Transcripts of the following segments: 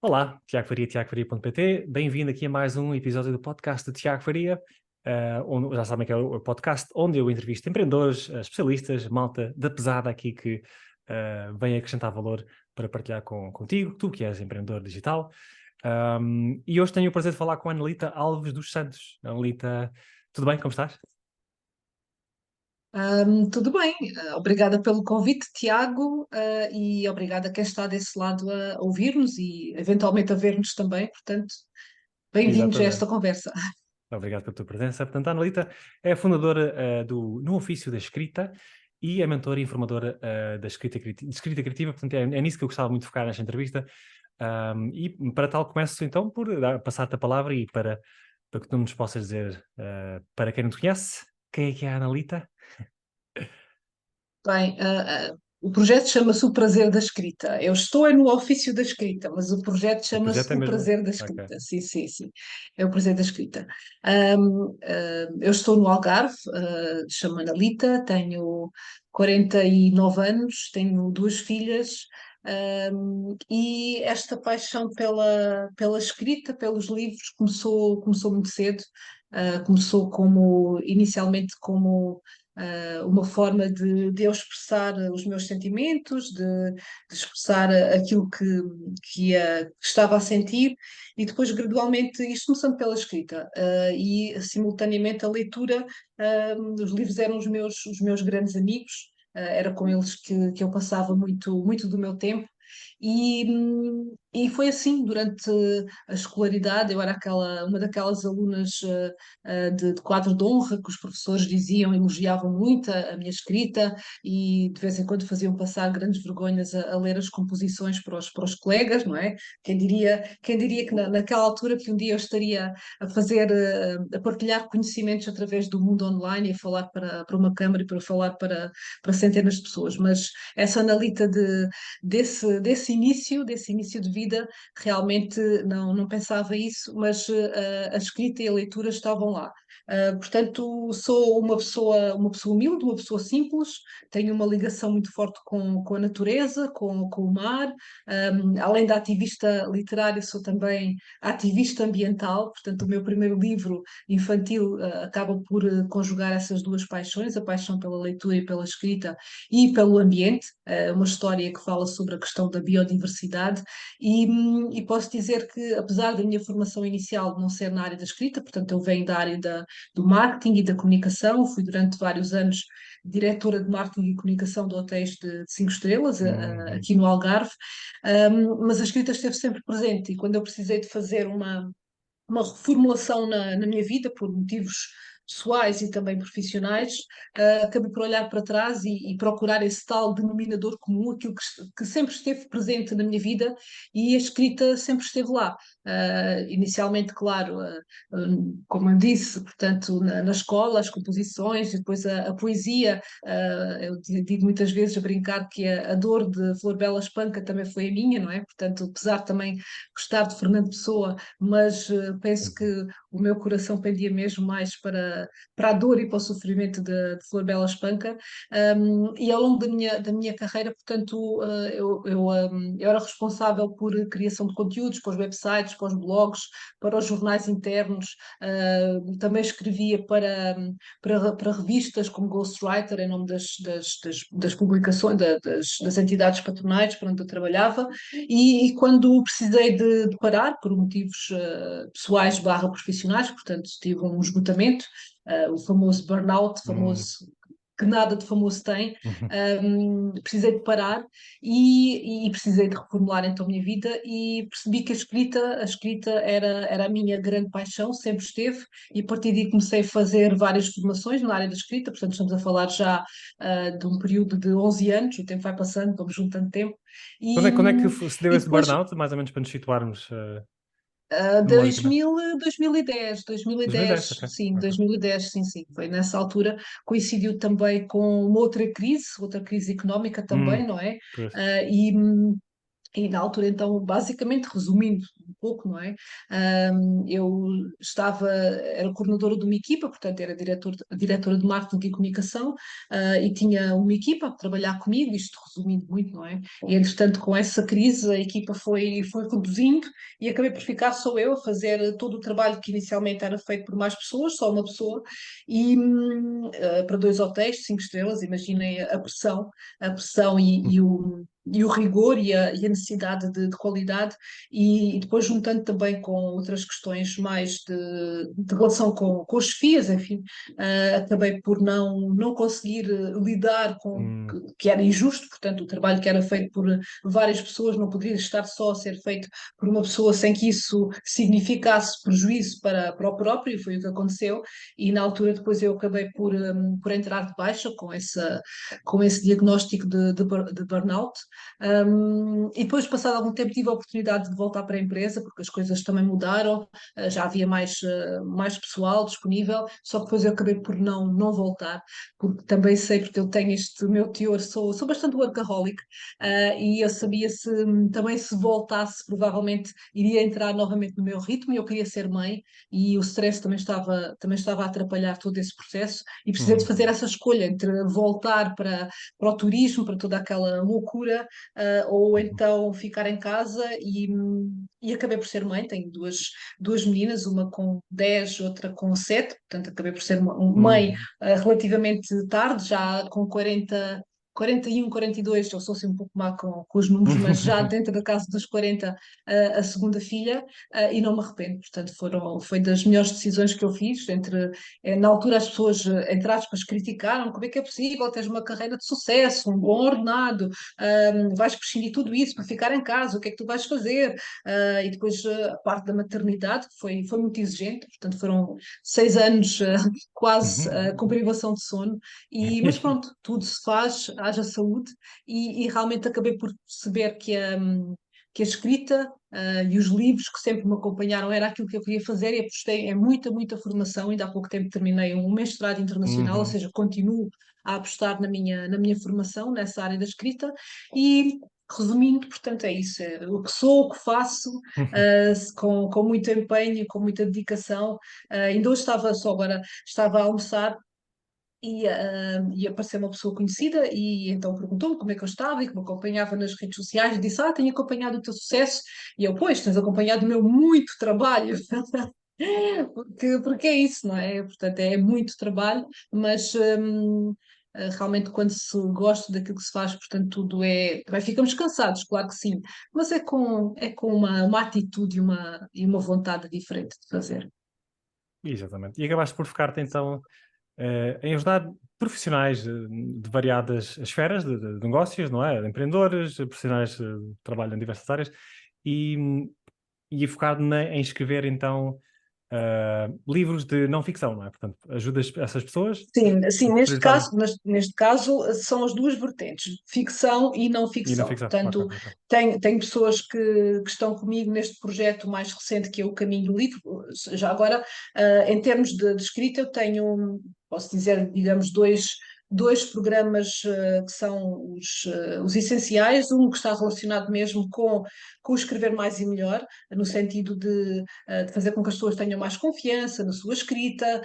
Olá, Tiago Faria, tiagofaria.pt. Bem-vindo aqui a mais um episódio do podcast de Tiago Faria, onde já sabem que é o podcast onde eu entrevisto empreendedores, especialistas, malta da pesada aqui que vem acrescentar valor para partilhar contigo, tu que és empreendedor digital. E hoje tenho o prazer de falar com a Anelita Alves dos Santos. Anelita, tudo bem? Como estás? Tudo bem, obrigada pelo convite, Tiago, e obrigada a quem está desse lado a ouvir-nos e eventualmente a ver-nos também. Portanto, bem-vindos a esta Exatamente. conversa. Obrigado pela tua presença. Portanto, a Anelita é a fundadora do No Ofício da Escrita e a mentora e informadora da escrita criativa. Portanto, é nisso que eu gostava muito de focar nesta entrevista. E para tal, começo então por passar-te a palavra e para que tu nos possas dizer, para quem não te conhece, quem é a Anelita? Bem, o projeto chama-se O Prazer da Escrita. Eu estou no ofício da escrita, mas o projeto O chama-se projeto é O mesmo? Prazer da Ok. Escrita. Sim, sim, sim. É o prazer da escrita. Eu estou no Algarve, chamo-me Analita, tenho 49 anos, tenho duas filhas. E esta paixão pela escrita, pelos livros, começou muito cedo. Começou inicialmente como uma forma de eu expressar os meus sentimentos, de expressar aquilo que estava a sentir, e depois gradualmente isto começando pela escrita, e simultaneamente a leitura. Os livros eram os meus grandes amigos. Era com eles que eu passava muito, muito do meu tempo. E foi assim durante a escolaridade. Eu era uma daquelas alunas de quadro de honra que os professores diziam, elogiavam muito a minha escrita, e de vez em quando faziam passar grandes vergonhas a ler as composições para os colegas, não é? Quem diria que naquela altura que um dia eu estaria a partilhar conhecimentos através do mundo online e a falar para uma câmara e para falar para centenas de pessoas. Mas essa analita desse início de vida, realmente não pensava isso, mas a escrita e a leitura estavam lá. Portanto, sou uma pessoa humilde, uma pessoa simples, tenho uma ligação muito forte com a natureza, com o mar. Além da ativista literária, sou também ativista ambiental. Portanto, o meu primeiro livro infantil acaba por conjugar essas duas paixões, a paixão pela leitura e pela escrita e pelo ambiente. Uma história que fala sobre a questão da biodiversidade. E posso dizer que, apesar da minha formação inicial não ser na área da escrita, portanto, eu venho da área do marketing e da comunicação. Fui durante vários anos diretora de marketing e comunicação de hotéis de 5 estrelas, Uhum. aqui no Algarve. Mas a escrita esteve sempre presente, e quando eu precisei de fazer uma reformulação na minha vida, por motivos pessoais e também profissionais, acabei por olhar para trás e procurar esse tal denominador comum, aquilo que sempre esteve presente na minha vida, e a escrita sempre esteve lá. Inicialmente, claro, como eu disse, portanto, na escola, as composições, e depois a poesia. Eu digo muitas vezes a brincar que a dor de Flor Bela Espanca também foi a minha, não é? Portanto, apesar de também gostar de Fernando Pessoa, mas penso que Uhum. o meu coração pendia mesmo mais para a dor e para o sofrimento de Flor Bela Espanca. E ao longo da minha carreira, portanto, eu era responsável por criação de conteúdos para os websites, para os blogs, para os jornais internos. Também escrevia para revistas como Ghostwriter, em nome das publicações, das entidades patronais para onde eu trabalhava. E quando precisei de parar, por motivos pessoais barra profissionais, portanto tive um esgotamento, o famoso burnout, Uhum. famoso que nada de famoso tem. Uhum. Precisei de parar e precisei de reformular então a minha vida, e percebi que a escrita era a minha grande paixão, sempre esteve. E a partir daí comecei a fazer várias formações na área da escrita. Portanto, estamos a falar já de um período de 11 anos. O tempo vai passando, vamos juntando tempo. Quando E, é, quando é que hum, se deu e esse depois, burnout, mais ou menos para nos situarmos 2000, cronologicamente? 2010, 2010, 2010, ok. sim, Ok. 2010, sim, sim, foi nessa altura. Coincidiu também com uma outra crise económica também, não é? Pois. Ah, e, E na altura, então, basicamente, resumindo um pouco, não é? Eu era coordenadora de uma equipa, portanto, era diretora de marketing e comunicação, e tinha uma equipa a trabalhar comigo, isto resumindo muito, não é? E, entretanto, com essa crise, a equipa foi reduzindo e acabei por ficar só eu a fazer todo o trabalho que inicialmente era feito por mais pessoas, só uma pessoa, e para 2 hotéis, 5 estrelas, imaginem a pressão e o rigor e a necessidade de qualidade, e depois juntando também com outras questões mais de relação com os FIAs, enfim, acabei por não conseguir lidar com Hum, que era injusto, portanto, o trabalho que era feito por várias pessoas não poderia estar só a ser feito por uma pessoa sem que isso significasse prejuízo para o próprio, foi o que aconteceu, e na altura depois eu acabei por entrar de baixa com esse diagnóstico de burnout. E depois, passado algum tempo, tive a oportunidade de voltar para a empresa, porque as coisas também mudaram, já havia mais pessoal disponível, só que depois eu acabei por não voltar, porque também sei, porque eu tenho este meu teor, sou bastante workaholic, e eu sabia também se voltasse, provavelmente iria entrar novamente no meu ritmo, e eu queria ser mãe, e o stress também estava a atrapalhar todo esse processo, e precisei de uhum, fazer essa escolha entre voltar para o turismo, para toda aquela loucura, ou uhum, então ficar em casa, e acabei por ser mãe. Tenho duas meninas, uma com 10, outra com 7, portanto acabei por ser mãe uhum. relativamente tarde, já com 41, 42, eu sou assim um pouco má com os números, mas já dentro da casa dos 40, a segunda filha, e não me arrependo. Portanto, foi das melhores decisões que eu fiz. Na altura, as pessoas, entre aspas, criticaram como é que é possível teres uma carreira de sucesso, um bom ordenado, vais prescindir tudo isso para ficar em casa, o que é que tu vais fazer? E depois a parte da maternidade, que foi muito exigente, portanto foram 6 anos quase Uhum. com privação de sono, mas pronto, tudo se faz, haja saúde, e realmente acabei por perceber que a escrita e os livros que sempre me acompanharam era aquilo que eu queria fazer, e apostei em muita, muita formação. Ainda há pouco tempo terminei um mestrado internacional, ou Uhum. seja, continuo a apostar na minha formação nessa área da escrita. E resumindo, portanto, é isso: é o que sou, o que faço, com muito empenho, com muita dedicação. Ainda hoje estava a almoçar, e apareceu uma pessoa conhecida, e então perguntou-me como é que eu estava e que me acompanhava nas redes sociais, e disse: tenho acompanhado o teu sucesso. E eu: pois, tens acompanhado o meu muito trabalho. Porque é isso, não é? Portanto, é muito trabalho, mas realmente, quando se gosta daquilo que se faz, portanto, tudo é. Também ficamos cansados, claro que sim, mas é com uma atitude e uma vontade diferente de fazer. Exatamente. E acabaste por focar-te então em ajudar profissionais de variadas esferas de negócios, não é? Empreendedores, profissionais que trabalham em diversas áreas e, e focado em escrever então livros de não ficção, não é? Portanto, ajudas essas pessoas Sim, sim, neste prioritariamente caso, neste caso são as duas vertentes, ficção e não e não ficção. ficção. Ok, Portanto, ok, ok. tenho pessoas que estão comigo neste projeto mais recente, que é o Caminho do Livro. Já agora, em termos de escrita, eu tenho, posso dizer, digamos, dois programas que são os essenciais. Um que está relacionado mesmo com o escrever mais e melhor, no sentido de fazer com que as pessoas tenham mais confiança na sua escrita.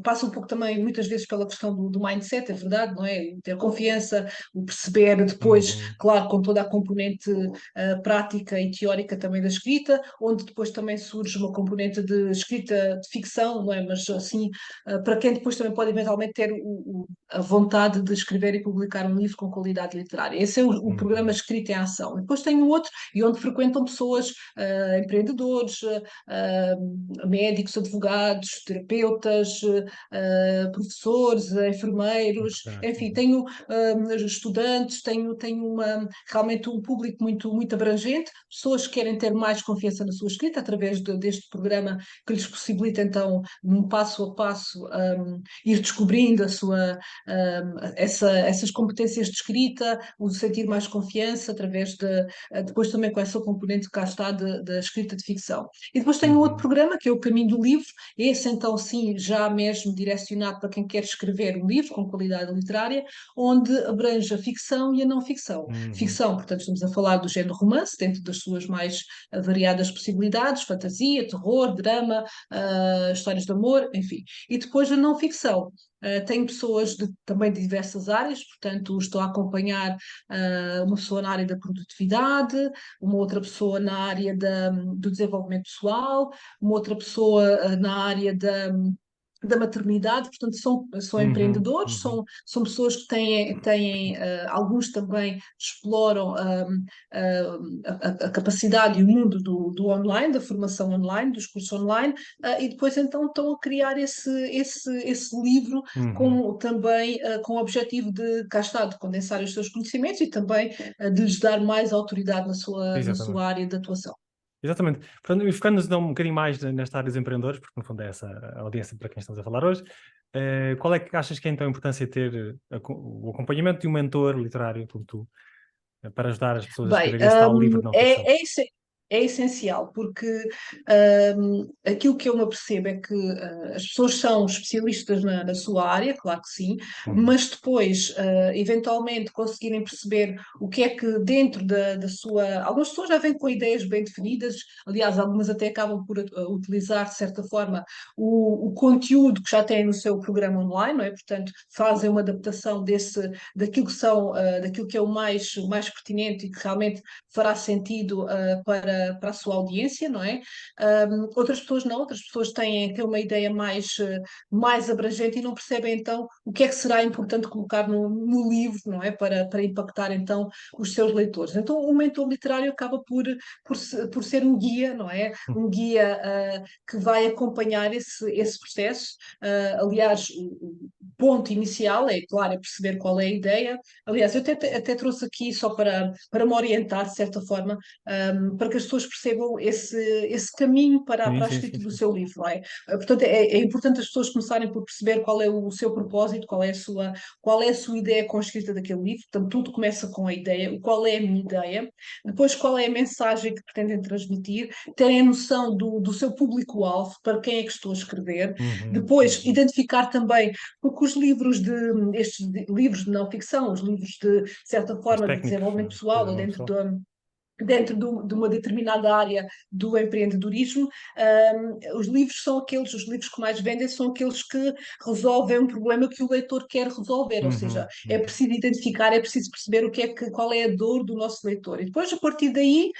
Passa um pouco também, muitas vezes, pela questão do mindset, é verdade, não é? O ter confiança, o perceber depois, Uhum, claro, com toda a componente prática e teórica também da escrita, onde depois também surge uma componente de escrita de ficção, não é? Mas assim, para quem depois também pode eventualmente ter a vontade de escrever e publicar um livro com qualidade literária. Esse é o programa uhum. Escrita em Ação. Depois tem um outro, e onde frequentam pessoas, empreendedores, médicos, advogados, terapeutas, professores, enfermeiros, Ok. enfim, Uhum. tenho estudantes, tenho realmente um público muito, muito abrangente, pessoas que querem ter mais confiança na sua escrita através deste programa, que lhes possibilita então, num passo a passo, ir descobrindo essas competências de escrita, o sentir mais confiança através depois também com essa componente que cá está da escrita de ficção. E depois tenho um outro programa que é o Caminho do Livro, esse então sim já mesmo direcionado para quem quer escrever um livro com qualidade literária, onde abrange a ficção e a não ficção. Ficção, portanto estamos a falar do género romance, dentro das suas mais variadas possibilidades, fantasia, terror, drama, histórias de amor, enfim. E depois a não ficção. Tenho pessoas também de diversas áreas, portanto, estou a acompanhar uma pessoa na área da produtividade, uma outra pessoa na área do desenvolvimento pessoal, uma outra pessoa na área da maternidade, portanto, são empreendedores, são pessoas que têm alguns também exploram a capacidade e o mundo do online, da formação online, dos cursos online, e depois então estão a criar esse livro também com o objetivo de, cá está, de condensar os seus conhecimentos e também de lhes dar mais autoridade na Exatamente. sua área de atuação. Exatamente. Portanto, e focando-nos então um bocadinho mais nesta área dos empreendedores, porque no fundo é essa a audiência para quem estamos a falar hoje, qual é que achas que é então a importância de ter o acompanhamento de um mentor literário como tu, para ajudar as pessoas a Bem, escrever esse tal livro de não ficção? é essencial, porque aquilo que eu me apercebo é que as pessoas são especialistas na sua área, claro que sim, mas depois, eventualmente, conseguirem perceber o que é que dentro da sua. Algumas pessoas já vêm com ideias bem definidas, aliás, algumas até acabam por utilizar, de certa forma, o conteúdo que já têm no seu programa online, não é? Portanto, fazem uma adaptação daquilo que é o mais pertinente e que realmente fará sentido para a sua audiência, não é? Outras pessoas não, outras pessoas têm uma ideia mais abrangente e não percebem então o que é que será importante colocar no livro, não é? Para impactar então os seus leitores. Então o mentor literário acaba por ser um guia, não é? Um guia que vai acompanhar esse processo. Aliás, o ponto inicial é, claro, é perceber qual é a ideia. Aliás, eu até trouxe aqui só para me orientar, de certa forma, para que as pessoas percebam esse caminho para Sim, a sim, sim, escrita do sim. seu livro, não é? Portanto, é importante as pessoas começarem por perceber qual é o seu propósito, qual é a sua ideia com a escrita daquele livro. Portanto, tudo começa com a ideia, qual é a minha ideia, depois qual é a mensagem que pretendem transmitir, terem a noção do seu público-alvo, para quem é que estou a escrever, depois identificar também, porque estes livros de não ficção, os livros de certa Mais forma de técnicos, desenvolvimento de pessoal ou desenvolvimento pessoal. dentro de uma determinada área do empreendedorismo, os livros que mais vendem são aqueles que resolvem um problema que o leitor quer resolver, ou seja, é preciso identificar, é preciso perceber qual é a dor do nosso leitor. E depois, a partir daí,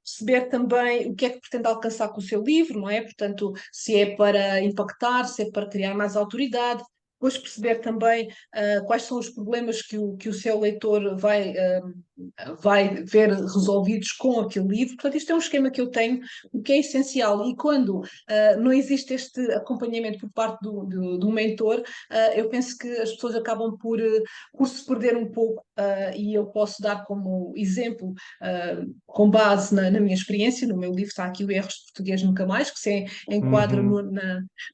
perceber também o que é que pretende alcançar com o seu livro, não é? Portanto, se é para impactar, se é para criar mais autoridade. Depois perceber também quais são os problemas que o seu leitor vai ver resolvidos com aquele livro. Portanto, isto é um esquema que eu tenho, o que é essencial. E quando não existe este acompanhamento por parte do mentor, eu penso que as pessoas acabam por se perder um pouco, e eu posso dar como exemplo, com base na minha experiência, no meu livro está aqui o Erros de Português Nunca Mais, que se enquadra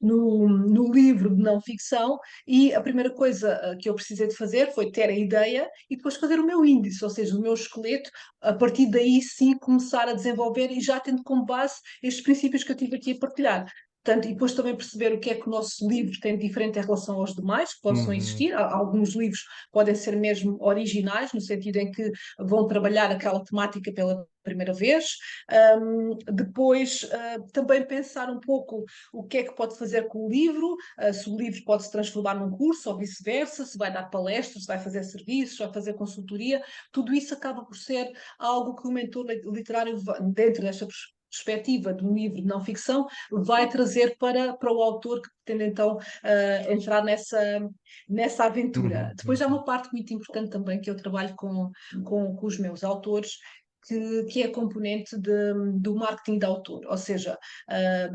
no livro de não ficção, e a primeira coisa que eu precisei de fazer foi ter a ideia e depois fazer o meu índice, ou seja, o meu esqueleto, a partir daí sim começar a desenvolver e já tendo como base estes princípios que eu tive aqui a partilhar. Portanto, e depois também perceber o que é que o nosso livro tem de diferente em relação aos demais, que possam existir. Alguns livros podem ser mesmo originais, no sentido em que vão trabalhar aquela temática pela primeira vez. Depois, também pensar um pouco o que é que pode fazer com o livro, se o livro pode se transformar num curso ou vice-versa, se vai dar palestras, se vai fazer serviços, se vai fazer consultoria. Tudo isso acaba por ser algo que o mentor literário, dentro desta perspectiva de um livro de não ficção, vai trazer para o autor que pretende então entrar nessa aventura. Depois há uma parte muito importante também que eu trabalho com os meus autores, que é a componente do marketing de autor, ou seja,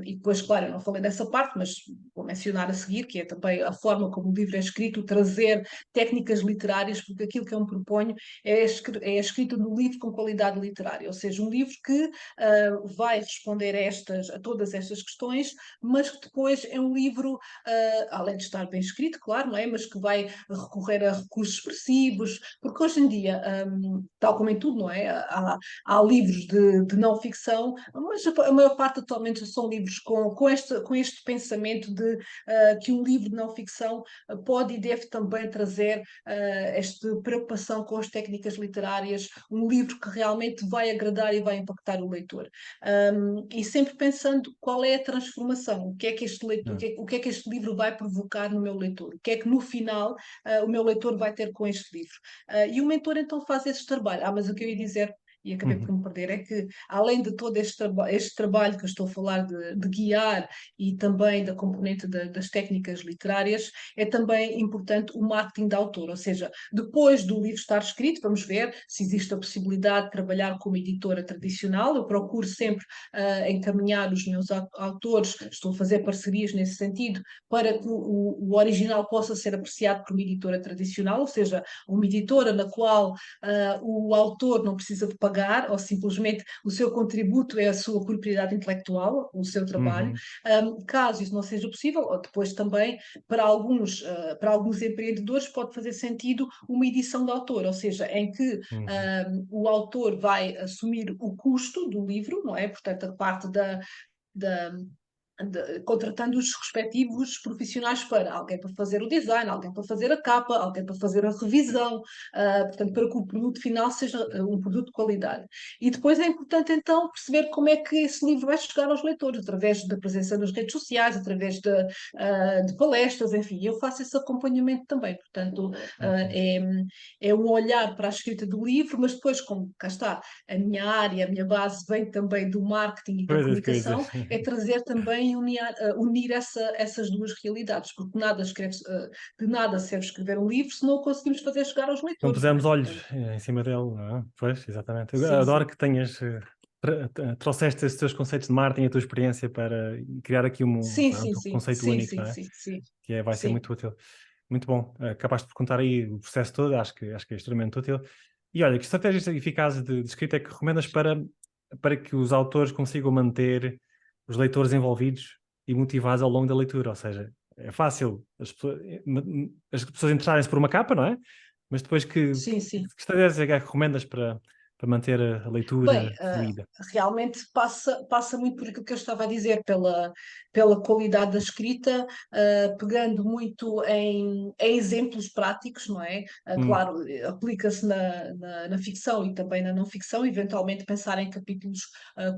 e depois, claro, eu não falei dessa parte, mas vou mencionar a seguir, que é também a forma como o livro é escrito, trazer técnicas literárias, porque aquilo que eu me proponho é a escrita do livro com qualidade literária, ou seja, um livro que vai responder a todas estas questões, mas que depois é um livro, além de estar bem escrito, claro, não é? Mas que vai recorrer a recursos expressivos, porque hoje em dia, tal como em tudo, não é? Há livros de não ficção, mas a maior parte atualmente são livros com este pensamento de que um livro de não ficção pode e deve também trazer esta preocupação com as técnicas literárias, um livro que realmente vai agradar e vai impactar o leitor. E sempre pensando qual é a transformação, o que é que este leitor, o que é que este livro vai provocar no meu leitor, o que é que no final o meu leitor vai ter com este livro. E o mentor então faz esse trabalho. Mas o que eu ia dizer, e acabei por me perder, é que além de todo este trabalho que eu estou a falar de guiar e também da componente das técnicas literárias, é também importante o marketing de autor, ou seja, depois do livro estar escrito, vamos ver se existe a possibilidade de trabalhar como editora tradicional. Eu procuro sempre encaminhar os meus autores, estou a fazer parcerias nesse sentido, para que o original possa ser apreciado por uma editora tradicional, ou seja, uma editora na qual o autor não precisa de pagar, ou simplesmente o seu contributo é a sua propriedade intelectual, o seu trabalho. Caso isso não seja possível, ou depois também para alguns empreendedores pode fazer sentido uma edição de autor, ou seja, em que o autor vai assumir o custo do livro, não é? Portanto, a parte da contratando os respectivos profissionais para alguém para fazer o design, alguém para fazer a capa, alguém para fazer a revisão, portanto, para que o produto final seja um produto de qualidade. E depois é importante então perceber como é que esse livro vai chegar aos leitores, através da presença nas redes sociais, através de palestras, enfim, eu faço esse acompanhamento também, portanto, é um olhar para a escrita do livro, mas depois, como cá está, a minha área, a minha base vem também do marketing e da Pois é, que eu ia dizer. comunicação, é trazer também unir essas duas realidades, porque de nada serve escrever um livro se não o conseguimos fazer chegar aos Não leitores, não pusemos é? olhos Portanto, em cima dele, não é? Pois, exatamente. Eu sim, adoro sim. que tenhas, trouxeste esses teus conceitos de marketing, a tua experiência para criar aqui Sim, sim, pronto, um sim, conceito sim, único, sim, não é? sim, sim, Vai ser sim. muito útil. Muito bom. Acabaste por contar aí o processo todo, acho que é extremamente útil. E olha, que estratégias eficazes de escrita é que recomendas para que os autores consigam manter os leitores envolvidos e motivados ao longo da leitura? Ou seja, é fácil as pessoas interessarem-se por uma capa, não é? Mas depois Sim, sim. que estratégias é que recomendas para manter a Bem, leitura fluida? realmente passa muito por aquilo que eu estava a dizer, pela qualidade da escrita, pegando muito em exemplos práticos, não é? Hum. Claro, aplica-se na ficção e também na não ficção, eventualmente pensar em capítulos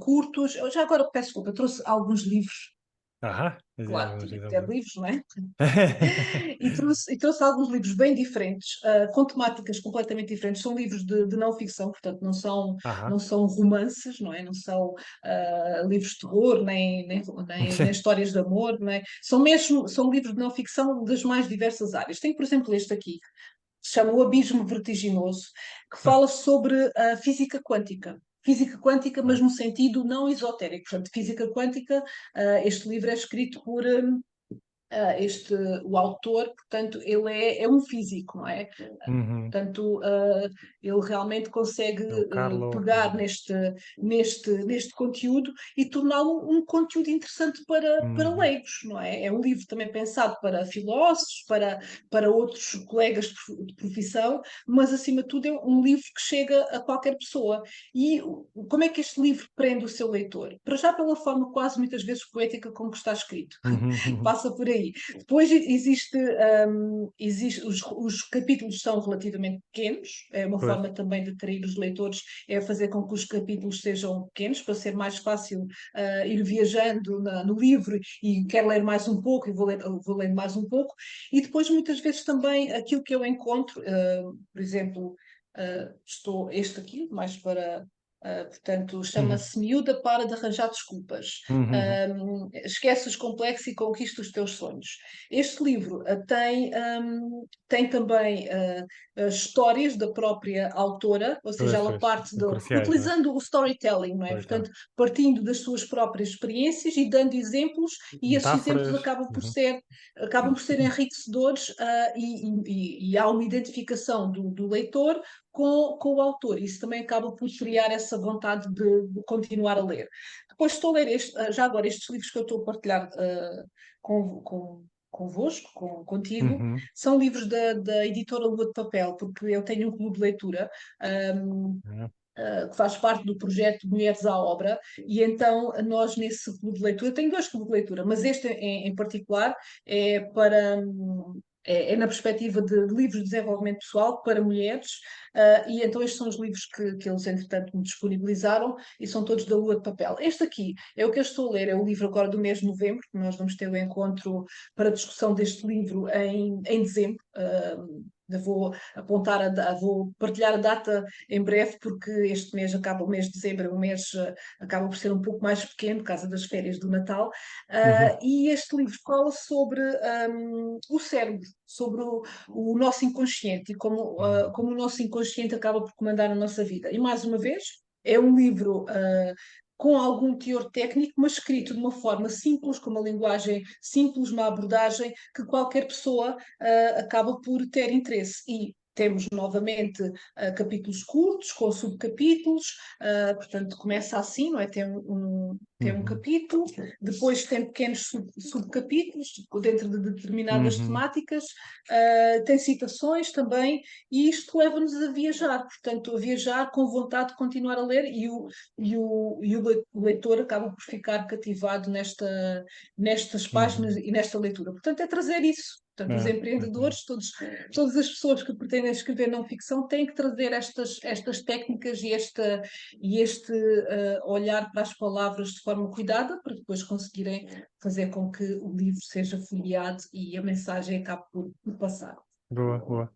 curtos. Eu já agora peço desculpa, eu trouxe alguns livros, Aham. claro, tinha que ter livros, não é? E trouxe alguns livros bem diferentes, com temáticas completamente diferentes. São livros de não ficção, portanto, Aham. não são romances, não é? Não são livros de terror, nem histórias de amor, não é? São livros de não ficção das mais diversas áreas. Tem, por exemplo, este aqui, que se chama O Abismo Vertiginoso, que fala sobre a física quântica. Física quântica, mas num sentido não esotérico. Portanto, física quântica, este livro é escrito por o autor, portanto, ele é um físico, não é? Uhum. Portanto, ele realmente consegue É o Carlo, coisa pegar neste conteúdo e torná-lo um conteúdo interessante para Uhum. leigos, não é? É um livro também pensado para filósofos, para outros colegas de profissão, mas acima de tudo é um livro que chega a qualquer pessoa. E como é que este livro prende o seu leitor? Para já pela forma quase muitas vezes poética como que está escrito. Uhum. Uhum. Passa por aí. Depois existe os capítulos são relativamente pequenos, é uma Pois. forma também de atrair os leitores, é fazer com que os capítulos sejam pequenos, para ser mais fácil ir viajando no livro e quero ler mais um pouco e vou ler mais um pouco. E depois, muitas vezes, também aquilo que eu encontro, por exemplo, este aqui, mais para Portanto, Uhum. chama-se Miúda para de arranjar desculpas. Uhum. Esquece os complexos e conquista os teus sonhos. Este livro tem também histórias da própria autora, ou seja, Pois, ela pois, parte são cruciais, não é? utilizando o storytelling, não é? Storytelling. Portanto, partindo das suas próprias experiências e dando exemplos, e esses exemplos Metáforas. Uhum. acabam por ser enriquecedores, e há uma identificação do leitor com o autor. Isso também acaba por criar essa vontade de continuar a ler. Depois estou a ler já agora estes livros que eu estou a partilhar convosco, contigo, Uhum. são livros da editora Lua de Papel, porque eu tenho um clube de leitura. um, É. que faz parte do projeto Mulheres à Obra, e então nós nesse clube de leitura, tenho dois clubes de leitura, mas este em particular é é na perspectiva de livros de desenvolvimento pessoal para mulheres, e então estes são os livros que eles, entretanto, me disponibilizaram e são todos da Lua de Papel. Este aqui é o que eu estou a ler, é o livro agora do mês de novembro, que nós vamos ter o encontro para discussão deste livro em dezembro. Vou partilhar a data em breve, porque este mês acaba, o mês de dezembro, é um mês, acaba por ser um pouco mais pequeno, por causa das férias do Natal. Uhum. E este livro fala sobre o cérebro, sobre o nosso inconsciente e Uhum. como o nosso inconsciente acaba por comandar a nossa vida. E mais uma vez, é um livro. Com algum teor técnico, mas escrito de uma forma simples, com uma linguagem simples, uma abordagem que qualquer pessoa acaba por ter interesse. E temos novamente capítulos curtos, com subcapítulos, portanto começa assim, não é? Tem um Uhum. capítulo, depois tem pequenos subcapítulos dentro de determinadas Uhum. temáticas, tem citações também, e isto leva-nos a viajar, portanto, a viajar com vontade de continuar a ler, o leitor acaba por ficar cativado nestas páginas Uhum. e nesta leitura. Portanto, é trazer isso. Portanto, os É, muito bom. empreendedores, todas as pessoas que pretendem escrever não ficção têm que trazer estas técnicas e este olhar para as palavras de forma cuidada, para depois conseguirem fazer com que o livro seja folheado e a mensagem acabe por passar. Boa, boa.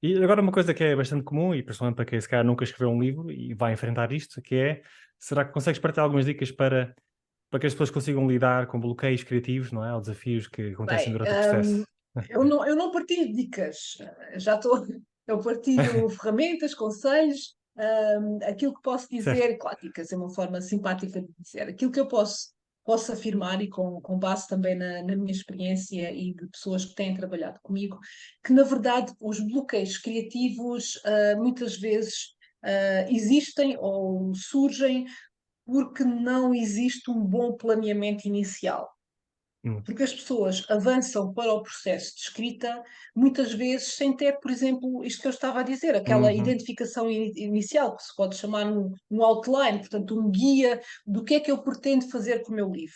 E agora uma coisa que é bastante comum, e principalmente para quem se calhar nunca escreveu um livro e vai enfrentar isto, que é, será que consegues partilhar algumas dicas para que as pessoas consigam lidar com bloqueios criativos, não é? Ou desafios que acontecem Bem, durante o processo? eu não partilho dicas, já estou, eu partilho ferramentas, conselhos, aquilo que posso Certo. dizer, claro, dicas é uma forma simpática de dizer, aquilo que eu posso afirmar e com base também na minha experiência e de pessoas que têm trabalhado comigo, que na verdade os bloqueios criativos muitas vezes existem ou surgem porque não existe um bom planeamento inicial, Hum. porque as pessoas avançam para o processo de escrita muitas vezes sem ter, por exemplo, isto que eu estava a dizer, aquela Uhum. identificação inicial, que se pode chamar um outline, portanto, um guia do que eu pretendo fazer com o meu livro.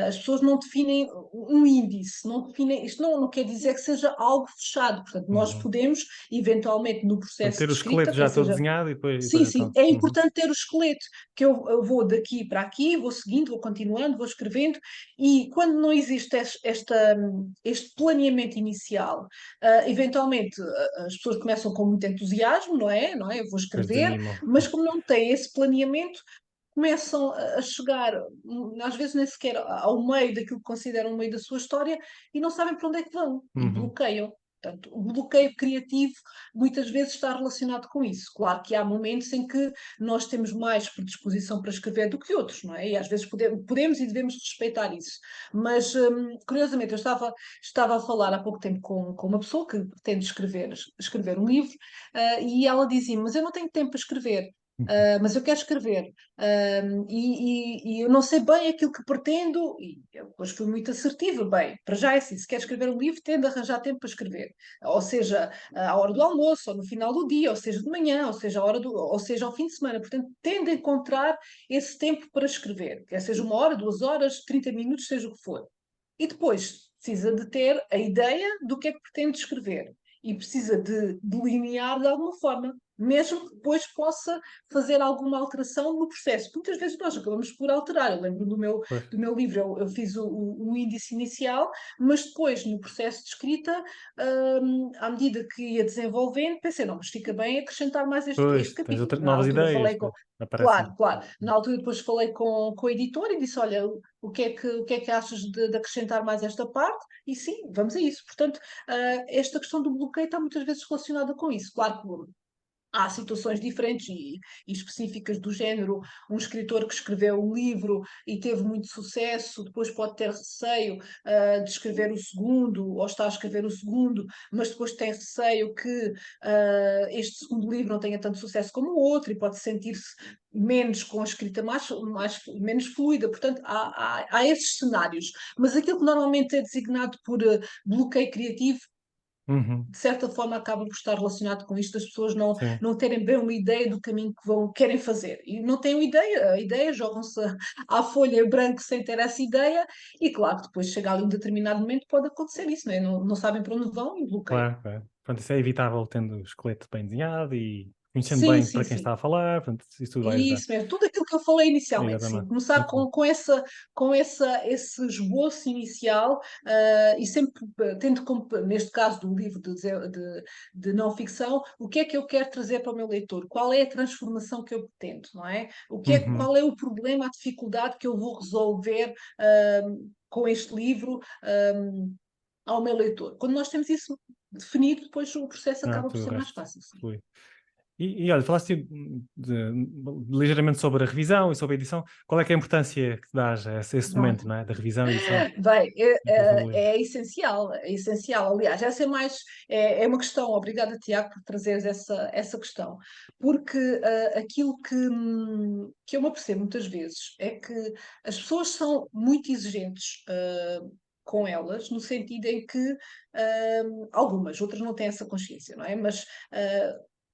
As pessoas não definem um índice, não definem, isto não quer dizer que seja algo fechado, portanto, nós Uhum. podemos, eventualmente, no Portanto, processo ter de o escrita, esqueleto quer já todo seja. desenhado e Sim, depois é sim, pronto. é Uhum. importante ter o esqueleto, que eu vou daqui para aqui, vou seguindo, vou continuando, vou escrevendo, e quando não existe este planeamento inicial, eventualmente as pessoas começam com muito entusiasmo, não é? Não é? Eu vou Depois escrever, desanimam. mas como não têm esse planeamento, começam a chegar, às vezes nem sequer ao meio daquilo que consideram o meio da sua história, e não sabem para onde é que vão, e Uhum. bloqueiam. Portanto, o bloqueio criativo muitas vezes está relacionado com isso. Claro que há momentos em que nós temos mais predisposição para escrever do que outros, não é? E às vezes podemos e devemos respeitar isso. Mas, curiosamente, estava a falar há pouco tempo com uma pessoa que pretende escrever um livro, e ela dizia: Mas eu não tenho tempo para escrever. Mas eu quero escrever. E eu não sei bem aquilo que pretendo, e eu depois fui muito assertiva. Bem, para já é assim: se quer escrever um livro, tende a arranjar tempo para escrever, ou seja, à hora do almoço, ou no final do dia, ou seja, de manhã, ou seja, ou seja, ao fim de semana. Portanto, tende a encontrar esse tempo para escrever, quer seja 1 hora, 2 horas, 30 minutos, seja o que for. E depois precisa de ter a ideia do que é que pretende escrever e precisa de delinear de alguma forma. mesmo que depois possa fazer alguma alteração no processo. Muitas vezes nós acabamos por alterar. Eu lembro Pois, do meu livro, eu fiz o índice inicial, mas depois, no processo de escrita, à medida que ia desenvolvendo, pensei, não, mas fica bem acrescentar mais este pois, tens capítulo. Na novas altura ideias, falei com. pois, aparecem. Claro, claro. Na altura depois falei com a editora e disse, olha, o que é que achas de acrescentar mais esta parte? E sim, vamos a isso. Portanto, esta questão do bloqueio está muitas vezes relacionada com isso. Claro que há situações diferentes e específicas do género. Um escritor que escreveu um livro e teve muito sucesso, depois pode ter receio de escrever o segundo, ou está a escrever o segundo, mas depois tem receio que este segundo livro não tenha tanto sucesso como o outro e pode sentir-se menos com a escrita menos fluida. Portanto, há esses cenários. Mas aquilo que normalmente é designado por bloqueio criativo Uhum, de certa forma acaba por estar relacionado com isto, as pessoas sim, não terem bem uma ideia do caminho que querem fazer. E não têm uma ideia, a ideia, jogam-se à folha em branco sem ter essa ideia, e claro que depois chega ali um determinado momento pode acontecer isso, não é? Não sabem para onde vão e bloqueiam. claro, claro. Pronto, isso é evitável tendo o esqueleto bem desenhado e conhecendo Sim, bem para sim, quem sim. está a falar, portanto, isso tudo vai ajudar. Isso mesmo, tudo aquilo que eu falei inicialmente, sim, Exatamente. começar Muito bom. com esse esboço inicial e sempre tendo como, neste caso do livro de não ficção, o que é que eu quero trazer para o meu leitor? Qual é a transformação que eu pretendo, não é? Uhum. Qual é o problema, a dificuldade que eu vou resolver com este livro ao meu leitor? Quando nós temos isso definido, depois o processo Ah, acaba por tudo o ser mais resto fácil, sim. flui. Olha, falaste ligeiramente sobre a revisão e sobre a edição. Qual é que é a importância que dás a esse momento, não é? Da revisão e edição Bem, na criação do livro? é essencial, é essencial. Aliás, essa é mais, é uma questão, obrigada, Tiago, por trazeres essa questão, porque aquilo que eu me apercebo muitas vezes é que as pessoas são muito exigentes com elas, no sentido em que algumas, outras não têm essa consciência, não é? Mas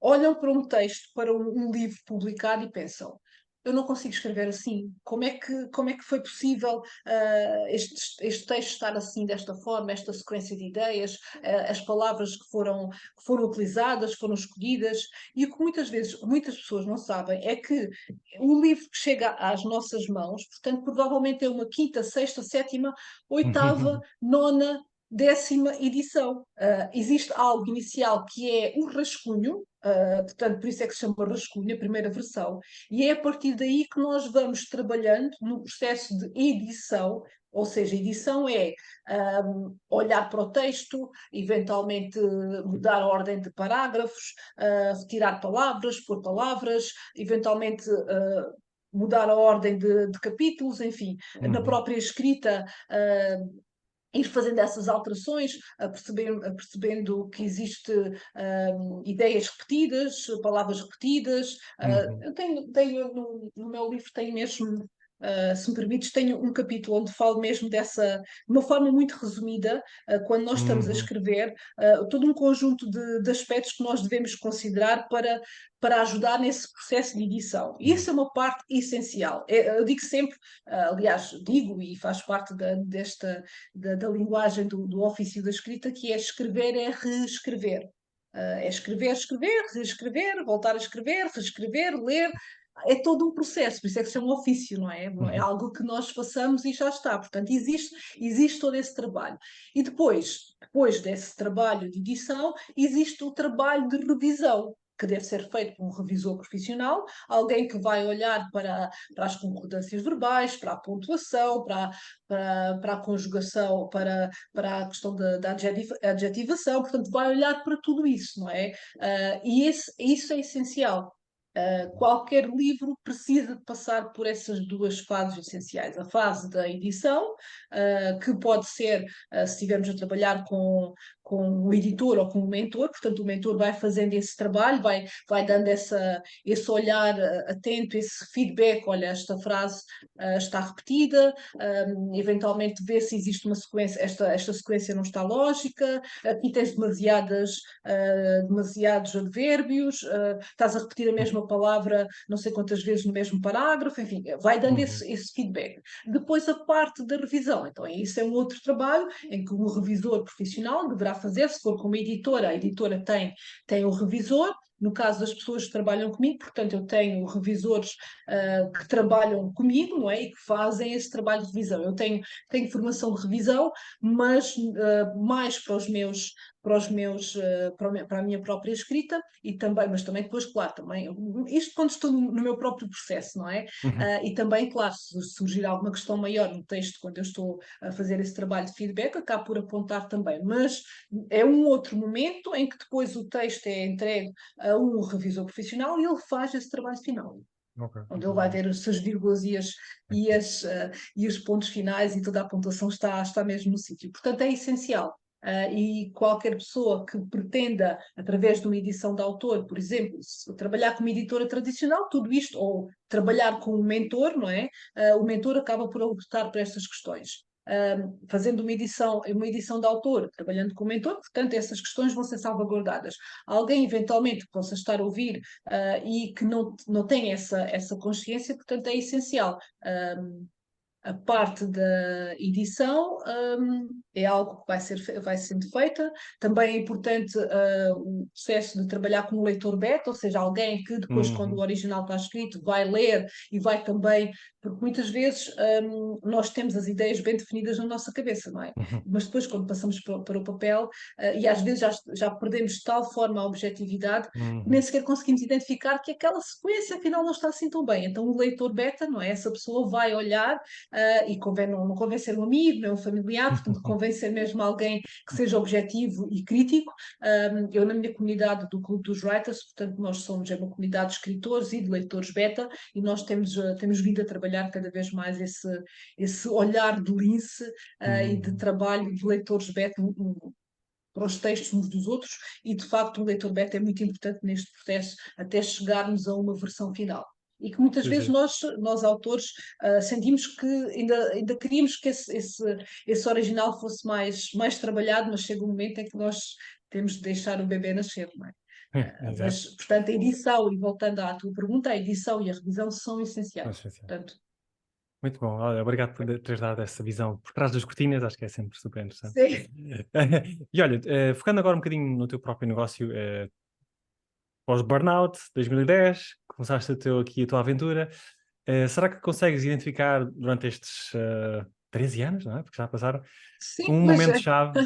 olham para um texto, para um livro publicado e pensam. Eu não consigo escrever assim. Como é que foi possível este texto estar assim, desta forma, esta sequência de ideias, as palavras que foram utilizadas, foram escolhidas, e o que muitas vezes muitas pessoas não sabem é que o livro que chega às nossas mãos, portanto, provavelmente é uma quinta, sexta, sétima, oitava, nona, décima edição. Existe algo inicial que é o rascunho, portanto, por isso é que se chama rascunho, a primeira versão, e é a partir daí que nós vamos trabalhando no processo de edição, ou seja, edição é olhar para o texto, eventualmente mudar a ordem de parágrafos, retirar palavras, pôr palavras, eventualmente mudar a ordem de capítulos, enfim, na Uhum, própria escrita. Ir fazendo essas alterações, percebendo que existe ideias repetidas, palavras repetidas. uhum, Eu tenho no meu livro, tenho mesmo, se me permites, tenho um capítulo onde falo mesmo dessa, de uma forma muito resumida, quando nós estamos a uhum, escrever, todo um conjunto de aspectos que nós devemos considerar para ajudar nesse processo de edição. E uhum. isso é uma parte essencial. Eu digo sempre, aliás, digo e faz parte da linguagem do ofício da escrita, que é escrever é reescrever. É escrever, escrever, reescrever, voltar a escrever, reescrever, ler. É todo um processo, por isso é que se chama ofício, não é? É Uhum. algo que nós façamos e já está. Portanto, existe todo esse trabalho. E depois desse trabalho de edição, existe o trabalho de revisão, que deve ser feito por um revisor profissional, alguém que vai olhar para as concordâncias verbais, para a pontuação, para a conjugação, para a questão da adjetivação, portanto, vai olhar para tudo isso, não é? Isso é essencial. Qualquer livro precisa de passar por essas duas fases essenciais. A fase da edição, que pode ser, se estivermos a trabalhar com o editor ou com o mentor, portanto, o mentor vai fazendo esse trabalho, vai dando esse olhar atento, esse feedback: olha, esta frase está repetida, eventualmente vê se existe uma sequência, esta sequência não está lógica, aqui tens demasiados advérbios, estás a repetir a mesma palavra não sei quantas vezes no mesmo parágrafo, enfim, vai dando Uhum. esse feedback. Depois a parte da revisão, então isso é um outro trabalho em que um revisor profissional deverá fazer, se for com uma editora, a editora tem o revisor, no caso das pessoas que trabalham comigo, portanto, eu tenho revisores que trabalham comigo, não é? E que fazem esse trabalho de revisão. Tenho formação de revisão, mas mais para a minha própria escrita e também, mas também depois, claro, também, isto quando estou no meu próprio processo, não é? Uhum. E também, claro, se surgir alguma questão maior no texto, quando eu estou a fazer esse trabalho de feedback, acabo por apontar também, mas é um outro momento em que depois o texto é entregue a um revisor profissional e ele faz esse trabalho final. Ok. Onde ele vai ter as suas vírgulas e os pontos finais e toda a pontuação está mesmo no sítio. Portanto, é essencial. E qualquer pessoa que pretenda, através de uma edição de autor, por exemplo, trabalhar como editora tradicional, tudo isto, ou trabalhar com um mentor, não é? O mentor acaba por alertar para estas questões. Fazendo uma edição de autor, trabalhando com o mentor, portanto, essas questões vão ser salvaguardadas. Alguém, eventualmente, que possa estar a ouvir e que não tem essa consciência, portanto, é essencial. A parte da edição é algo que vai sendo feita. Também é importante o processo de trabalhar com o leitor beta, ou seja, alguém que depois, quando o Uhum. original está escrito, vai ler e vai também, porque muitas vezes nós temos as ideias bem definidas na nossa cabeça, não é? Uhum. Mas depois, quando passamos para o papel, e às vezes já perdemos de tal forma a objetividade que nem Uhum. sequer conseguimos identificar que aquela sequência afinal não está assim tão bem. Então o leitor beta, não é? Essa pessoa vai olhar e não convém ser um amigo, não é um familiar, portanto convém ser mesmo alguém que seja objetivo e crítico. Eu na minha comunidade do Clube dos Writers, portanto nós somos uma comunidade de escritores e de leitores beta e nós temos vindo a trabalhar cada vez mais esse olhar de lince e de Uhum. trabalho de leitores beta para os textos uns dos outros e de facto o leitor beta é muito importante neste processo até chegarmos a uma versão final. E que muitas vezes Sim. nós autores, sentimos que ainda queríamos que esse original fosse mais trabalhado, mas chega um momento em que nós temos de deixar o bebê nascer, não é? Exato. Mas, portanto, a edição, e voltando à tua pergunta, a edição e a revisão são É essenciais. essencial. Portanto, Muito bom. Olha, obrigado por teres dado essa visão por trás das cortinas, acho que é sempre super interessante. sim. E olha, focando agora um bocadinho no teu próprio negócio, pós-burnout, 2010, começaste aqui a tua aventura. Será que consegues identificar durante estes 13 anos, não é? Porque já passaram, Sim, um mas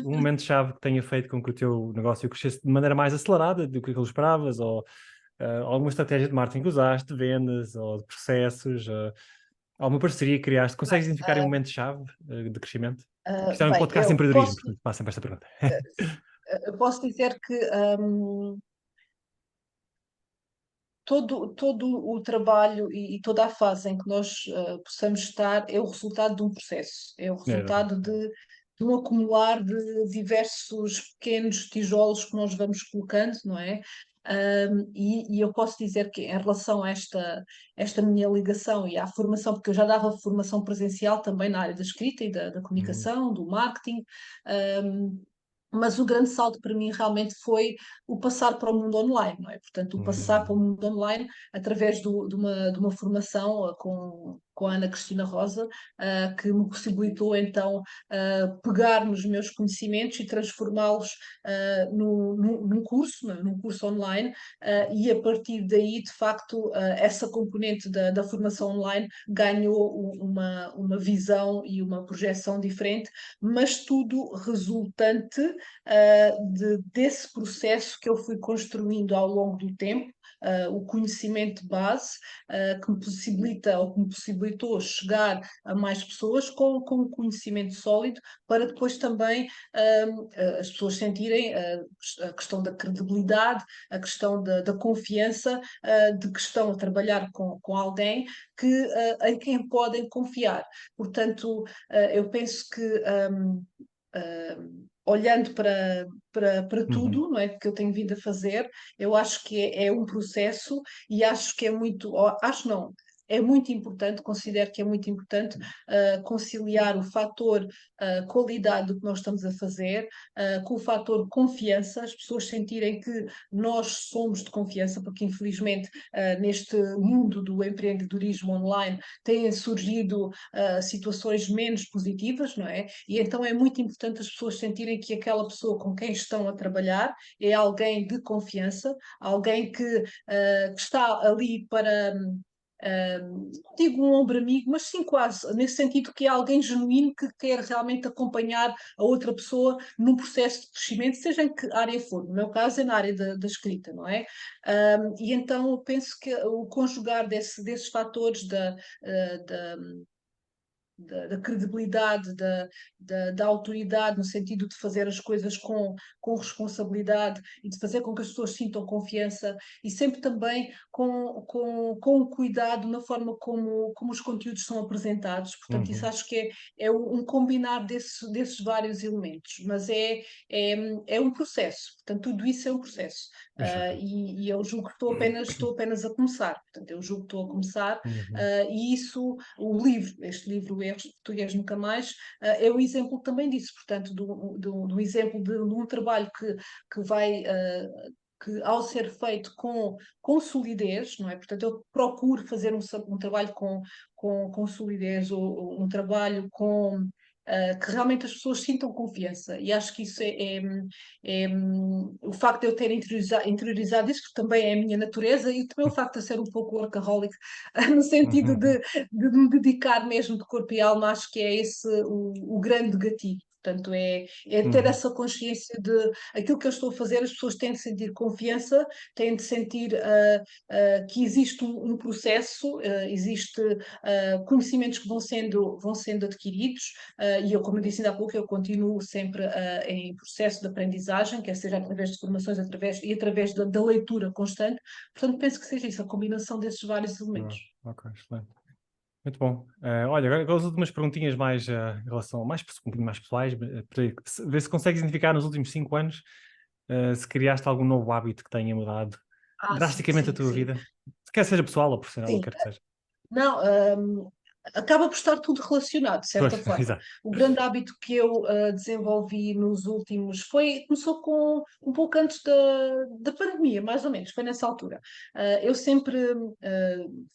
momento-chave que tenha feito com que o teu negócio crescesse de maneira mais acelerada do que aquilo esperavas, ou alguma estratégia de marketing que usaste, de vendas, ou de processos, alguma parceria que criaste? Consegues identificar um momento-chave de crescimento? Isto é um bem, podcast de empreendedorismo, portanto, faço sempre esta pergunta. eu posso dizer que todo o trabalho e toda a fase em que nós possamos estar é o resultado de um processo, é o Exatamente. resultado de um acumular de diversos pequenos tijolos que nós vamos colocando, não é? E eu posso dizer que em relação a esta minha ligação e à formação, porque eu já dava formação presencial também na área da escrita e da Hum, comunicação, do marketing, mas o grande salto para mim realmente foi o passar para o mundo online, não é? Portanto, o passar para o hum, mundo online através de uma formação com a Ana Cristina Rosa, que me possibilitou então pegar nos meus conhecimentos e transformá-los num curso, num curso online, e a partir daí, de facto, essa componente da formação online ganhou uma visão e uma projeção diferente, mas tudo resultante desse processo que eu fui construindo ao longo do tempo, o conhecimento de base, que me possibilita ou que me possibilitou chegar a mais pessoas com conhecimento sólido, para depois também as pessoas sentirem a questão da credibilidade, a questão da confiança, de que estão a trabalhar com alguém em quem podem confiar. Portanto, eu penso que olhando para uhum. tudo, não é, que eu tenho vindo a fazer, eu acho que é um processo e acho que é muito, acho não, é muito importante, considero que é muito importante conciliar o fator qualidade do que nós estamos a fazer com o fator confiança, as pessoas sentirem que nós somos de confiança, porque infelizmente neste mundo do empreendedorismo online têm surgido situações menos positivas, não é? E então é muito importante as pessoas sentirem que aquela pessoa com quem estão a trabalhar é alguém de confiança, alguém que está ali para não digo um ombro amigo, mas sim quase, nesse sentido que é alguém genuíno que quer realmente acompanhar a outra pessoa num processo de crescimento, seja em que área for. No meu caso é na área da escrita, não é? E então eu penso que o conjugar desses fatores da, da credibilidade, da autoridade, no sentido de fazer as coisas com responsabilidade e de fazer com que as pessoas sintam confiança e sempre também com o cuidado na forma como os conteúdos são apresentados. Portanto, isso Uhum. acho que é um combinar desses vários elementos, mas é um processo. Portanto, tudo isso é um processo. E eu julgo que estou apenas a começar. Portanto, eu julgo que estou a começar Uhum. e isso, este livro Erros de Português Nunca Mais, é um exemplo também disso, portanto, do exemplo de um trabalho que vai. Que ao ser feito com solidez, não é? Portanto, eu procuro fazer um trabalho com solidez, ou um trabalho que realmente as pessoas sintam confiança. E acho que isso o facto de eu ter interiorizado isso, porque também é a minha natureza, e também o facto de eu ser um pouco workaholic, no sentido Uhum. de me dedicar mesmo de corpo e alma, acho que é esse o grande gatilho. Portanto, é ter Uhum. essa consciência de aquilo que eu estou a fazer, as pessoas têm de sentir confiança, têm de sentir que existe um processo, existe conhecimentos que vão sendo adquiridos, e eu, como eu disse ainda há pouco, eu continuo sempre em processo de aprendizagem, quer seja através de formações e através da leitura constante. Portanto, penso que seja isso, a combinação desses vários elementos. Ok, excelente. Muito bom. Olha, agora as últimas perguntinhas mais em relação um pouquinho mais pessoais, para ver se consegues identificar nos últimos 5 anos se criaste algum novo hábito que tenha mudado Sim, drasticamente a sim, tua sim. vida, quer seja pessoal ou profissional, ou Sim, quer que seja. não, acaba por estar tudo relacionado, de Pois, certa forma. exato. O grande hábito que eu desenvolvi nos últimos começou com um pouco antes da pandemia, mais ou menos, foi nessa altura. Eu sempre,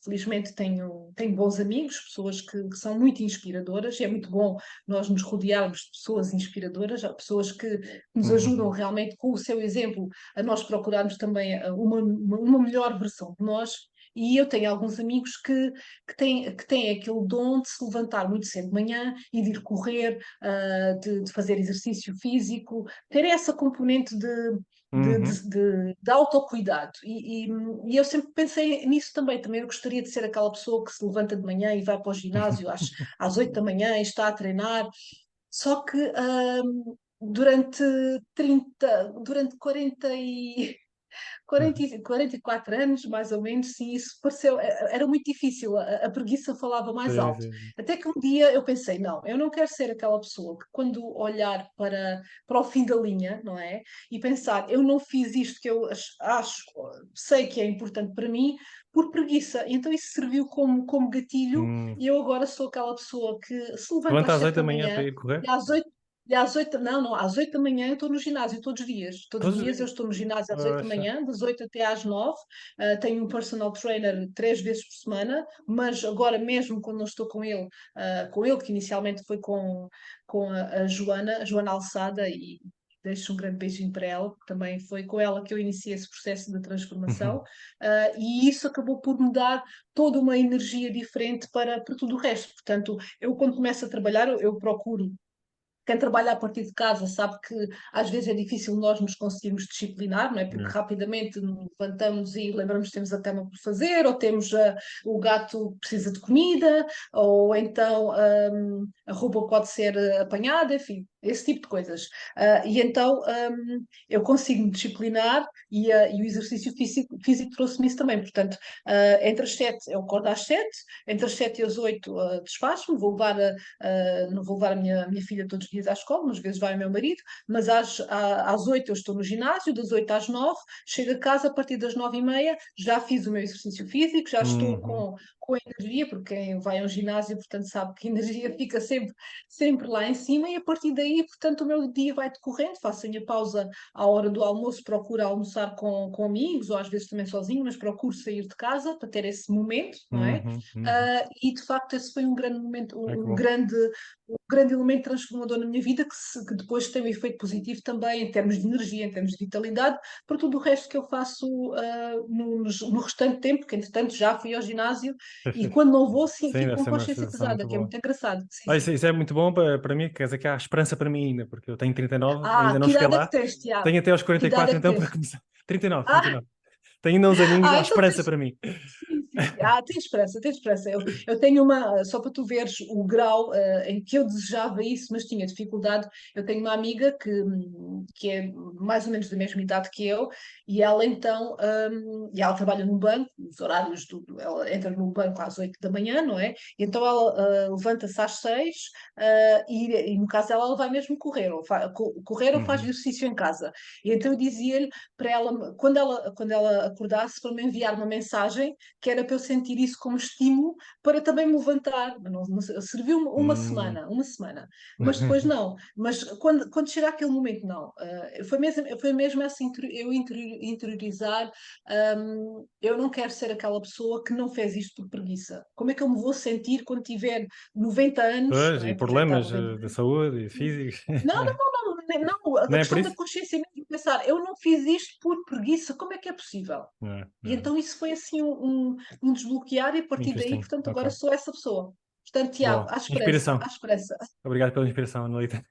felizmente, tenho bons amigos, pessoas que são muito inspiradoras, e é muito bom nós nos rodearmos de pessoas inspiradoras, pessoas que nos ajudam Uhum. realmente com o seu exemplo a nós procurarmos também uma melhor versão de nós. E eu tenho alguns amigos que têm aquele dom de se levantar muito cedo de manhã e de ir correr, de fazer exercício físico, ter essa componente Uhum. de autocuidado. E eu sempre pensei nisso também. Também eu gostaria de ser aquela pessoa que se levanta de manhã e vai para o ginásio às 8 da manhã e está a treinar. Só que durante 44 anos, mais ou menos, sim, isso pareceu, era muito difícil, a preguiça falava mais Sim, alto. sim, sim. Até que um dia eu pensei, não, eu não quero ser aquela pessoa que quando olhar para o fim da linha, não é? E pensar, eu não fiz isto que eu sei que é importante para mim, por preguiça. Então isso serviu como gatilho, Hum. e eu agora sou aquela pessoa que se levanta às Levanta às 8 sete da da manhã para manhã ir correr? e às 8, não, não, às 8 da manhã eu estou no ginásio todos os dias. Todos os Todos os dias eu dias? estou no ginásio às 8 da Poxa. manhã, das 8 até às 9. Tenho um personal trainer 3 vezes por semana, mas agora mesmo quando não estou com ele que inicialmente foi com a Joana Alçada, e deixo um grande beijinho para ela, porque também foi com ela que eu iniciei esse processo de transformação, Uhum. e isso acabou por me dar toda uma energia diferente para tudo o resto. Portanto, eu quando começo a trabalhar, eu procuro. Quem trabalha a partir de casa sabe que às vezes é difícil nós nos conseguirmos disciplinar, não é? Porque Yeah. rapidamente nos levantamos e lembramos que temos a cama por fazer, ou temos o gato que precisa de comida, ou então a roupa pode ser apanhada, enfim. esse tipo de coisas. E então eu consigo me disciplinar e o exercício físico trouxe-me isso também. Portanto, entre as 7, eu acordo às 7, entre as 7 e as 8 despacho-me, não vou levar a minha filha todos os dias à escola, umas vezes vai o meu marido, mas às 8 eu estou no ginásio, das 8 às 9, chego a casa a partir das 9h30, já fiz o meu exercício físico, já estou Uhum. com energia, porque quem vai a um ginásio, portanto, sabe que a energia fica sempre lá em cima, e a partir daí, portanto, o meu dia vai decorrendo, faço a minha pausa à hora do almoço, procuro almoçar com amigos, ou às vezes também sozinho, mas procuro sair de casa para ter esse momento, não é? Uhum. Uhum. E de facto esse foi um grande momento, Ai, que um bom. grande, um grande elemento transformador na minha vida, que depois tem um efeito positivo também em termos de energia, em termos de vitalidade, para tudo o resto que eu faço no restante tempo, que entretanto já fui ao ginásio, e quando não vou, sim, Sim, fico deve com ser uma consciência sensação pesada, muito que é boa. muito engraçado. Sim, Ah, sim. isso é muito bom para mim, quer dizer que há esperança para mim ainda, porque eu tenho 39, ainda não Que cheguei idade é que lá. tens, Tiago? Tenho até aos Que idade é 44 que então para tens? começar. 39, Ah, 39. Tenho ainda uns aninhos, há então esperança para mim. sim, sim, sim. Tens esperança, tens esperança. Eu tenho só para tu veres o grau em que eu desejava isso, mas tinha dificuldade. Eu tenho uma amiga que é mais ou menos da mesma idade que eu, e ela então, e ela trabalha num banco, os horários ela entra no banco às 8 da manhã, não é? E então ela levanta-se às 6, e no caso dela, ela vai mesmo correr, correr ou faz Uhum. exercício em casa. E então eu dizia-lhe para ela, quando ela acordasse, para me enviar uma mensagem que era para eu sentir isso como estímulo para também me levantar. Mas serviu Hum. uma semana, mas depois não. Mas quando chega aquele momento, não. Foi mesmo essa interiorizar. Eu não quero ser aquela pessoa que não fez isto por preguiça. Como é que eu me vou sentir quando tiver 90 anos, Pois, não e é? Porque já está problemas 90 de anos. saúde e físicos. Não, não, não, não, não, a Não é por questão da isso? consciência mesmo de pensar, eu não fiz isto por preguiça, como é que é possível? Não é, E não é. então isso foi assim um desbloquear, e a partir daí, Interesting. portanto, Ok. agora sou essa pessoa. Portanto, Tiago, Boa. à esperança, à Inspiração. esperança. Obrigado pela inspiração, Anelita.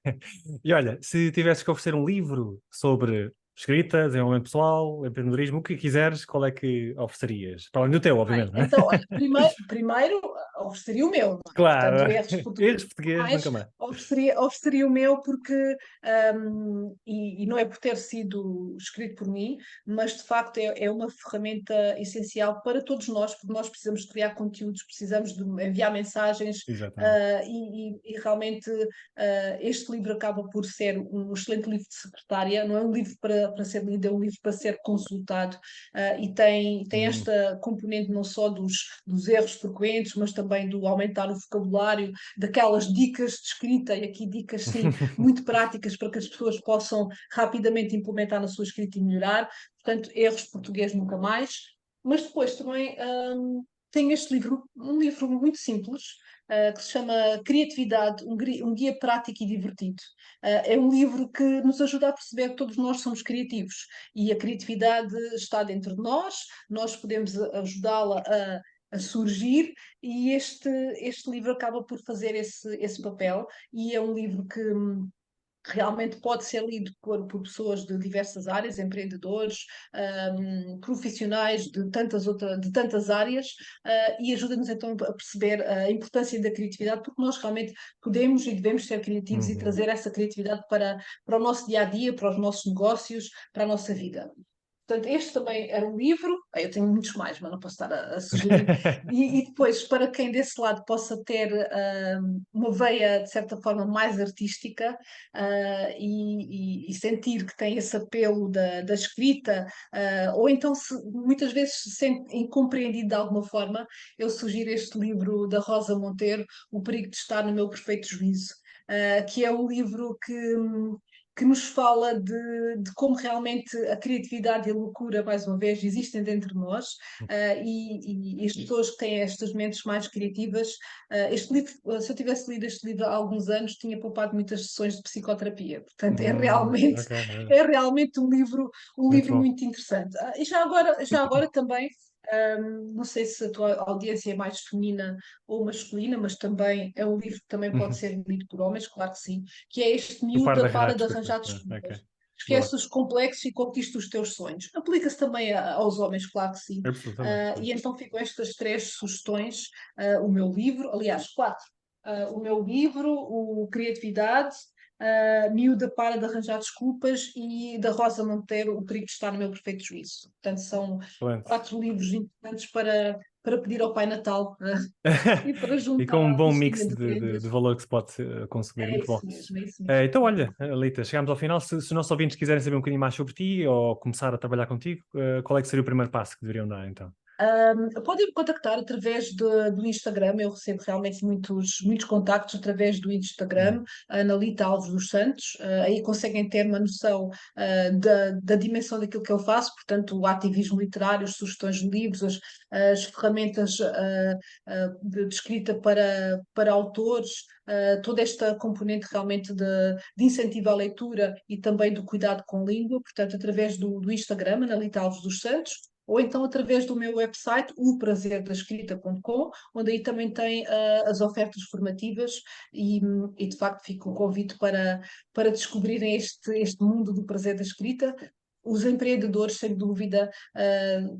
E olha, se tivesses que oferecer um livro sobre escrita, desenvolvimento pessoal, empreendedorismo, o que quiseres, qual é que oferecerias? Para além do teu, Bem, obviamente, não é? então, olha, primeiro ofereceria o meu, não é? Portanto, Claro. erros portugueses Erros portugueses, mais, nunca mais. ofereceria o meu porque, e não é por ter sido escrito por mim, mas de facto é uma ferramenta essencial para todos nós, porque nós precisamos de criar conteúdos, precisamos de enviar mensagens, Exatamente. e realmente este livro acaba por ser um excelente livro de secretária, não é um livro para ser lido, é um livro para ser consultado, e tem Hum. esta componente não só dos erros frequentes, mas também do aumentar o vocabulário, daquelas dicas de escrita, e aqui dicas sim muito práticas para que as pessoas possam rapidamente implementar na sua escrita e melhorar. Portanto, erros português nunca mais. Mas depois também tem este livro, um livro muito simples, que se chama Criatividade, um guia prático e divertido. É um livro que nos ajuda a perceber que todos nós somos criativos e a criatividade está dentro de nós podemos ajudá-la a surgir, e este livro acaba por fazer esse papel, e é um livro que realmente pode ser lido por pessoas de diversas áreas, empreendedores, profissionais de tantas áreas, e ajuda-nos então a perceber a importância da criatividade, porque nós realmente podemos e devemos ser criativos e Uhum. trazer essa criatividade para o nosso dia a dia, para os nossos negócios, para a nossa vida. Portanto, este também era um livro, eu tenho muitos mais, mas não posso estar a sugerir. E depois, para quem desse lado possa ter uma veia, de certa forma, mais artística, e sentir que tem esse apelo da escrita, ou então muitas vezes se sente incompreendido de alguma forma, eu sugiro este livro da Rosa Monteiro, O Perigo de Estar no Meu Perfeito Juízo, que é um livro que nos fala de como realmente a criatividade e a loucura, mais uma vez, existem dentro de nós, e as pessoas que têm estas mentes mais criativas. Este livro, se eu tivesse lido este livro há alguns anos, tinha poupado muitas sessões de psicoterapia. Portanto, é realmente, Ok, olha, é realmente um muito livro bom. muito interessante. E já agora também. Não sei se a tua audiência é mais feminina ou masculina, mas também é um livro que também pode Uhum. ser lido por homens, claro que sim, que é este O par de Miúda arranjar para de desculpas. arranjar Ok, desculpas. boa. Esquece os complexos e conquista os teus sonhos. Aplica-se também aos homens, claro que sim. Absolutamente. E então ficam estas 3 sugestões. O meu livro, aliás, 4. O meu livro, o Criatividade, Miúda para de arranjar desculpas e da Rosa Monteiro, O Perigo de Estar no Meu Perfeito Juízo. Portanto, são Excelente. 4 livros importantes para pedir ao Pai Natal e para E com juntar um à bom listinha mix de de prendas. valor que se pode consumir. É Muito bom. isso mesmo, é isso mesmo. Então, olha, Lita, chegámos ao final. Se os nossos ouvintes quiserem saber um bocadinho mais sobre ti ou começar a trabalhar contigo, qual é que seria o primeiro passo que deveriam dar, então? Podem me contactar através do Instagram, eu recebo realmente muitos contactos através do Instagram, Hum, Analita Alves dos Santos, aí conseguem ter uma noção da dimensão daquilo que eu faço, portanto, o ativismo literário, as sugestões de livros, as ferramentas de escrita para autores, toda esta componente realmente de incentivo à leitura e também do cuidado com a língua, portanto, através do Instagram, Analita Alves dos Santos, ou então através do meu website, oprazerdascrita.com, onde aí também tem as ofertas formativas e de facto fica o convite para descobrirem este mundo do prazer da escrita. Os empreendedores, sem dúvida,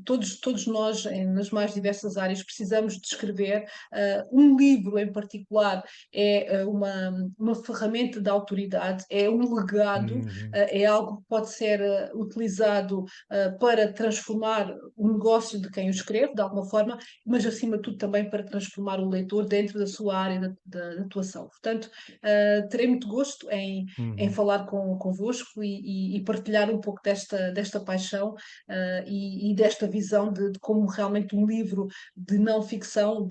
todos nós, nas mais diversas áreas, precisamos de escrever. Um livro em particular é uma ferramenta de autoridade, é um legado, uhum, é algo que pode ser utilizado para transformar o negócio de quem o escreve, de alguma forma, mas acima de tudo também para transformar o leitor dentro da sua área de atuação. Portanto, terei muito gosto em uhum. falar convosco e partilhar um pouco desta paixão e desta visão de como realmente um livro de não ficção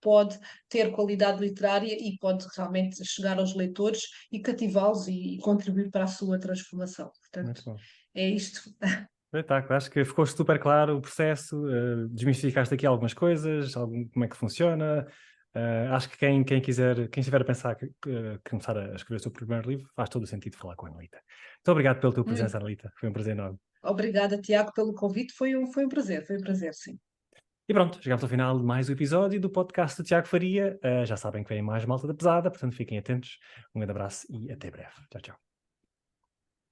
pode ter qualidade literária e pode realmente chegar aos leitores e cativá-los e contribuir para a sua transformação. Portanto, Muito bom. é isto. Espetáculo, acho que ficou super claro o processo, desmistificaste aqui algumas coisas, como é que funciona. Acho que quem quiser, quem estiver a pensar que começar a escrever o seu primeiro livro, faz todo o sentido falar com a Anelita. Muito obrigado pela tua presença, Muito Anelita. Foi um prazer enorme. obrigada, Tiago, pelo convite. Foi um prazer, sim. E pronto, chegamos ao final de mais um episódio do podcast de Tiago Faria. Já sabem que vem mais malta da pesada, portanto fiquem atentos. Um grande abraço e até breve. Tchau, tchau.